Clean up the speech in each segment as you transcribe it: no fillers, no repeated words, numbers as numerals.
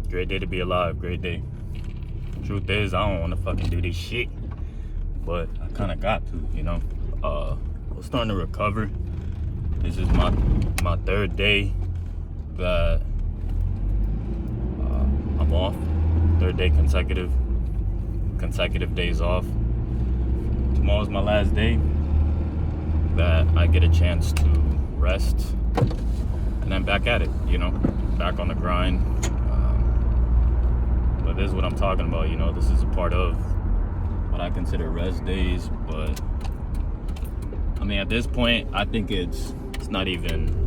Great day to be alive. Great day. Truth is, I don't want to fucking do this shit, but I kind of got to, you know. I'm starting to recover. This is my third day that I'm off. Third day consecutive days off. Tomorrow's my last day that I get a chance to rest, and then back at it, you know, back on the grind. But this is what I'm talking about, you know. This is a part of what I consider rest days. But I mean, at this point, I think it's not even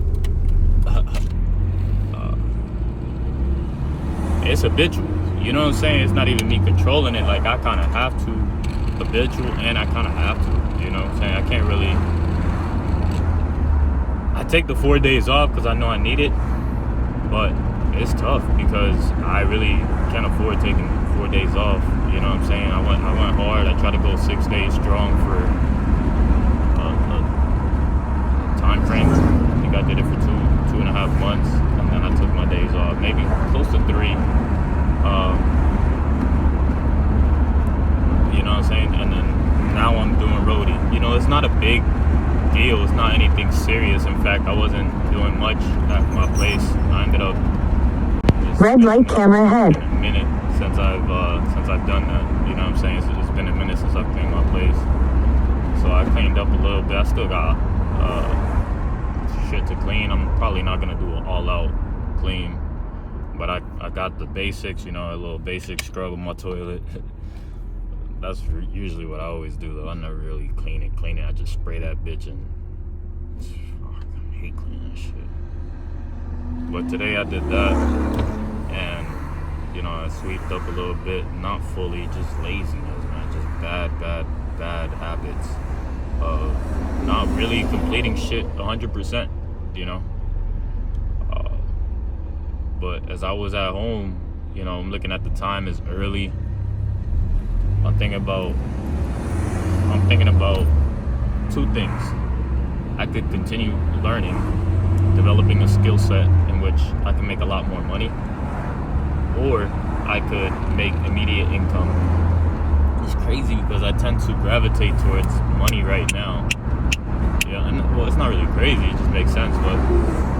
it's habitual, you know what I'm saying? It's not even me controlling it. Like, I kind of have to habitual, and I kind of have to, you know what I'm saying? I can't really, I take the 4 days off because I know I need it, but it's tough because I really can't afford taking 4 days off, you know what I'm saying? I went hard. I tried to go 6 days strong for a time frame. I think I did it for two and a half months, and then I took my days off, maybe close to 3. You know what I'm saying? And then now I'm doing roadie. You know, it's not a big deal. It's not anything serious. In fact, I wasn't doing much at my place. I ended up red light camera ahead. A minute since I've done that. You know what I'm saying? So it's been a minute since I've cleaned my place. So I cleaned up a little bit. I still got shit to clean. I'm probably not gonna do an all-out clean, but I got the basics. You know, a little basic scrub on my toilet. That's usually what I always do, though. I never really clean it. I just spray that bitch and I hate cleaning that shit. But today I did that, and you know, I sweeped up a little bit, not fully, just laziness, man. Just bad habits of not really completing shit 100%, you know. But as I was at home, you know, I'm looking at the time, it's early. I'm thinking about 2 things. I could continue learning, developing a skill set in which I can make a lot more money, or I could make immediate income. It's crazy because I tend to gravitate towards money right now. Yeah, and well, it's not really crazy, it just makes sense, but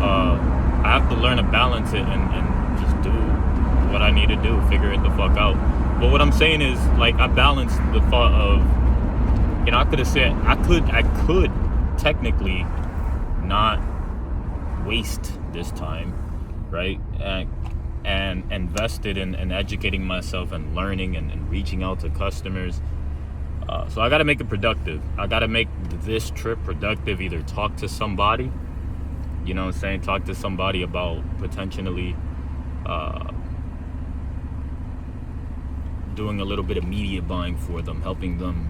I have to learn to balance it and just do what I need to do, figure it the fuck out. But what I'm saying is, like, I balanced the thought of, you know, I could have said, I could technically not waste this time, right? And invested in educating myself and learning and reaching out to customers. So I got to make it productive. I got to make this trip productive, either talk to somebody, you know what I'm saying? Talk to somebody about potentially doing a little bit of media buying for them, helping them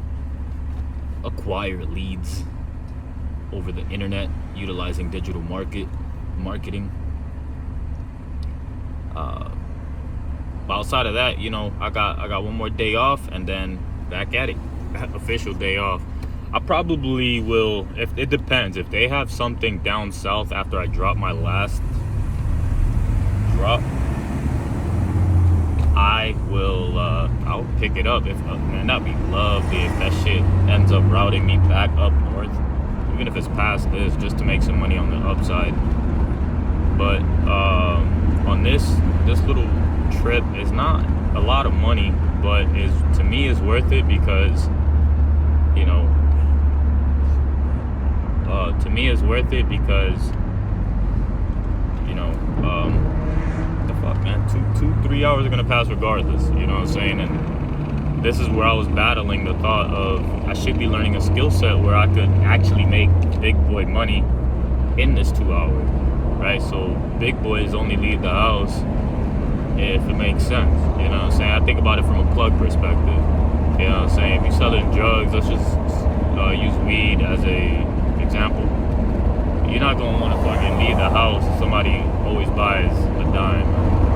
acquire leads over the internet, utilizing digital marketing. But outside of that, you know, I got 1 more day off, and then back at it. Official day off. I probably will, if it depends. If they have something down south after I drop my last drop, I'll pick it up. If man, that'd be lovely if that shit ends up routing me back up north, even if it's past this, just to make some money on the upside. But on this little trip, it's not a lot of money, but to me is worth it because, you know, the fuck, man, 2-3 hours are gonna pass regardless, you know what I'm saying? And this is where I was battling the thought of I should be learning a skill set where I could actually make big boy money in this 2 hours, right? So big boys only leave the house if it makes sense, you know what I'm saying? I think about it from a plug perspective, you know what I'm saying? If you're selling drugs, let's just use weed as a example. You're not gonna want to fucking leave the house if somebody always buys a dime,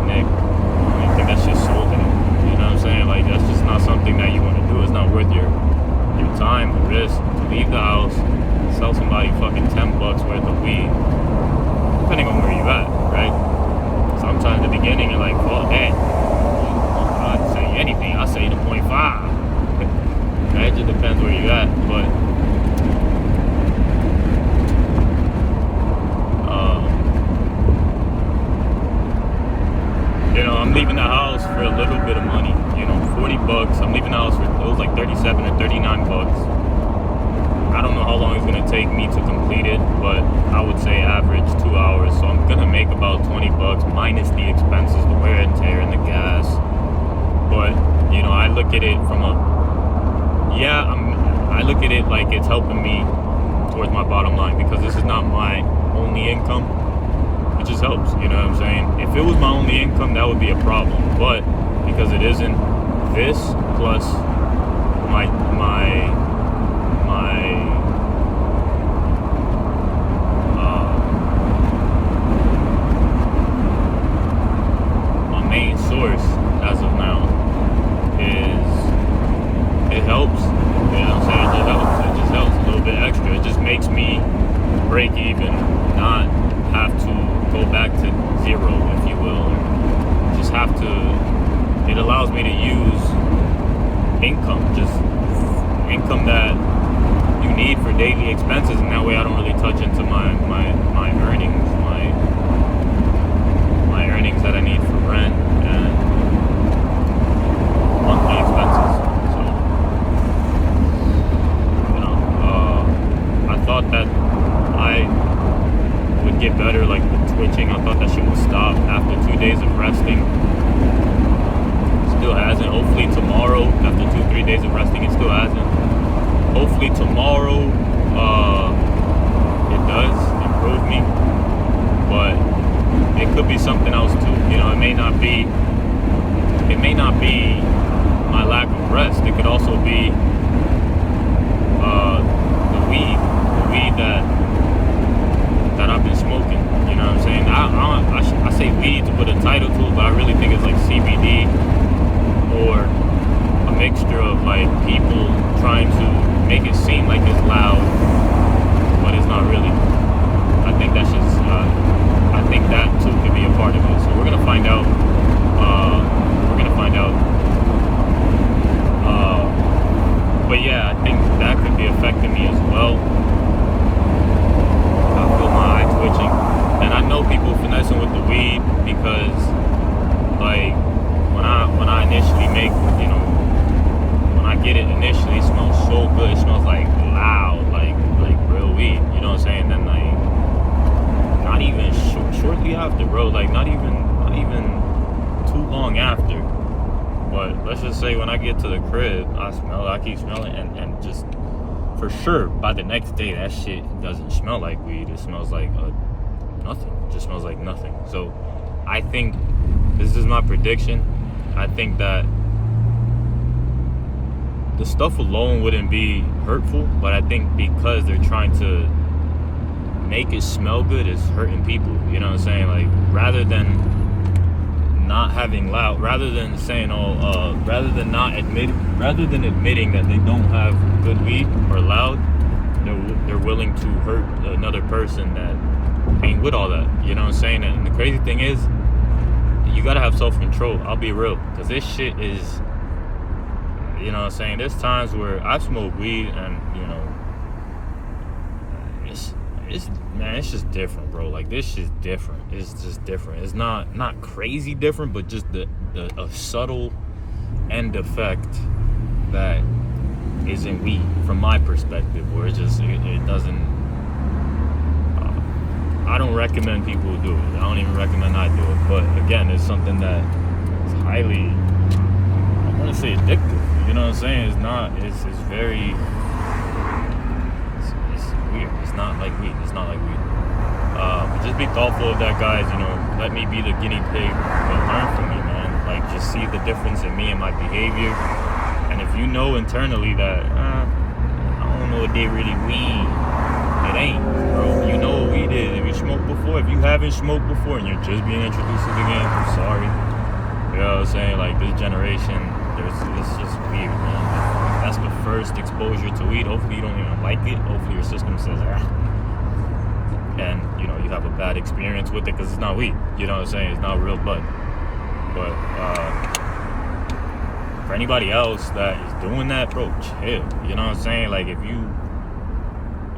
Nick. I think that's just sold to them. You know what I'm saying? Like, that's just not something that you want to do. It's not worth your time, the risk to leave the house, sell somebody fucking $10 worth of weed, depending on where you're at, right? Sometimes at the beginning you're like, oh, man, leaving the house for a little bit of money, you know, $40. I'm leaving the house for, it was like 37 or 39 bucks. I don't know how long it's gonna take me to complete it, but I would say average 2 hours. So I'm gonna make about $20 minus the expenses, the wear and tear and the gas. But, you know, I look at it from I look at it like it's helping me towards my bottom line, because this is not my only income. It just helps, you know what I'm saying? If it was my only income, that would be a problem. But because it isn't, this plus my main source as of now it helps. You know what I'm saying? It just helps a little bit extra. It just makes me break even, not have to go back to zero, if you will. Just have to. It allows me to use income, just income that you need for daily expenses, and that way I don't really touch into my earnings, my earnings that I need for rent and monthly expenses. So, you know, I thought that I would get better, like the twitching. I thought that shit would stop after 2 days of resting. Still hasn't. Hopefully tomorrow, after 2-3 days of resting, it still hasn't. Hopefully tomorrow, it does improve me, but it could be something else too. You know, it may not be my lack of rest. It could also be the weed that I've been smoking. You know what I'm saying? I say weed to put a title to it, but I really think it's like CBD, or a mixture of like people trying to make it seem like it's loud, but it's not really. I think that's just, I think that too could be a part of it. So we're gonna find out. But yeah, I think that could be affecting me as well. I feel my eye twitching, and I know people finessing with the weed, because like when I initially make, you know, when I get it initially, it smells so good. It smells like loud, like real weed. You know what I'm saying? Then like not even shortly after, bro. Like not even too long after. But let's just say when I get to the crib, I keep smelling, and just for sure by the next day, that shit doesn't smell like weed. It smells like nothing. It just smells like nothing. So I think, this is my prediction, I think that the stuff alone wouldn't be hurtful, but I think because they're trying to make it smell good, it's hurting people. You know what I'm saying? Like, rather than not having loud, rather than saying, rather than admitting that they don't have good weed or loud, they're willing to hurt another person that ain't with all that. You know what I'm saying? And the crazy thing is, you gotta have self-control. I'll be real, because this shit is, you know what I'm saying, there's times where I've smoked weed and, you know, it's just different, bro. Like, this shit's different. It's just different. It's not crazy different, but just a subtle end effect that isn't weed from my perspective, where it doesn't. I don't recommend people do it. I don't even recommend I do it. But again, it's something that is highly, I want to say, addictive. You know what I'm saying? It's not. It's very. It's weird. It's not like weed. It's not like weed. But just be thoughtful of that, guys. You know, let me be the guinea pig, but learn from me, man. Like, just see the difference in me and my behavior. And if you know internally that I don't know if they really weed, it ain't, bro. You know what weed is. If you smoked before, if you haven't smoked before and you're just being introduced to the game, I'm sorry. You know what I'm saying? Like, this generation, it's just weird, man. That's the first exposure to weed. Hopefully you don't even like it. Hopefully your system says, and, you know, you have a bad experience with it because it's not weed. You know what I'm saying? It's not real bud. But for anybody else that is doing that, bro, chill. You know what I'm saying? Like, if you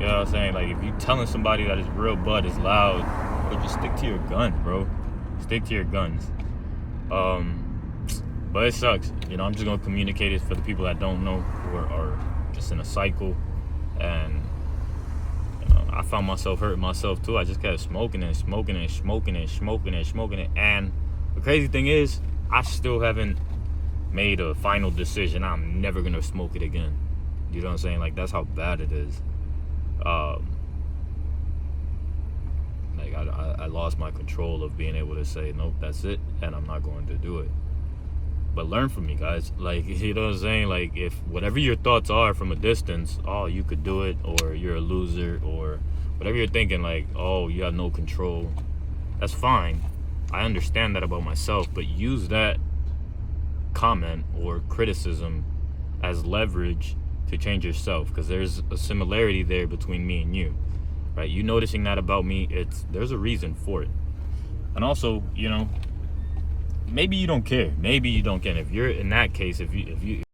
know what I'm saying? Like, if you telling somebody that it's real bud, is loud, bro, just stick to your gun, bro. Stick to your guns. But it sucks. You know, I'm just gonna communicate it for the people that don't know, who are just in a cycle. And you know, I found myself hurting myself too. I just kept smoking it. And the crazy thing is, I still haven't made a final decision. I'm never gonna smoke it again. You know what I'm saying? Like, that's how bad it is. Like, I lost my control of being able to say, nope, that's it, and I'm not going to do it. But learn from me, guys. Like, you know what I'm saying? Like, if whatever your thoughts are from a distance, oh, you could do it, or you're a loser, or whatever you're thinking, like, oh, you have no control, that's fine. I understand that about myself, but use that comment or criticism as leverage to change yourself, because there's a similarity there between me and you, right? You noticing that about me, there's a reason for it. And also, you know, maybe you don't care. Maybe you don't care. If you're in that case, if you